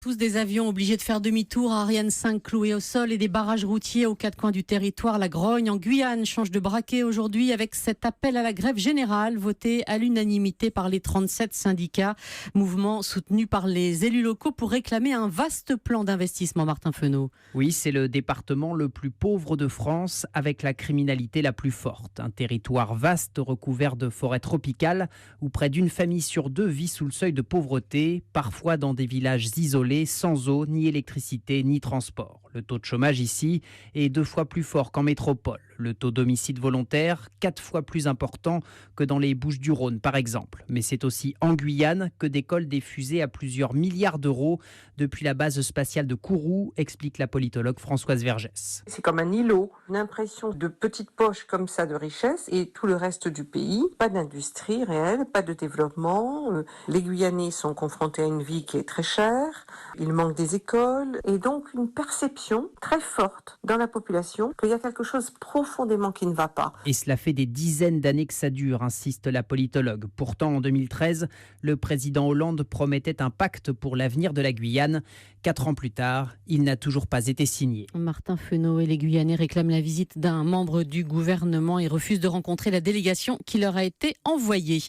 Tous des avions obligés de faire demi-tour, Ariane 5 clouée au sol et des barrages routiers aux quatre coins du territoire. La Grogne en Guyane change de braquet aujourd'hui avec cet appel à la grève générale voté à l'unanimité par les 37 syndicats. Mouvement soutenu par les élus locaux pour réclamer un vaste plan d'investissement. Martin Fenot. Oui, c'est le département le plus pauvre de France avec la criminalité la plus forte. Un territoire vaste recouvert de forêts tropicales où près d'une famille sur deux vit sous le seuil de pauvreté, parfois dans des villages isolés, sans eau, ni électricité, ni transport. Le taux de chômage ici est 2 fois plus fort qu'en métropole. Le taux d'homicide volontaire, 4 fois plus important que dans les Bouches-du-Rhône, par exemple. Mais c'est aussi en Guyane que décollent des fusées à plusieurs milliards d'euros depuis la base spatiale de Kourou, explique la politologue Françoise Vergès. C'est comme un îlot, une impression de petite poche comme ça de richesse et tout le reste du pays, pas d'industrie réelle, pas de développement. Les Guyanais sont confrontés à une vie qui est très chère, il manque des écoles et donc une perception très forte dans la population qu'il y a quelque chose profondément qui ne va pas. Et cela fait des dizaines d'années que ça dure, insiste la politologue. Pourtant, en 2013, le président Hollande promettait un pacte pour l'avenir de la Guyane. 4 ans plus tard, il n'a toujours pas été signé. Martin Fenot et les Guyanais réclament la visite d'un membre du gouvernement et refusent de rencontrer la délégation qui leur a été envoyée.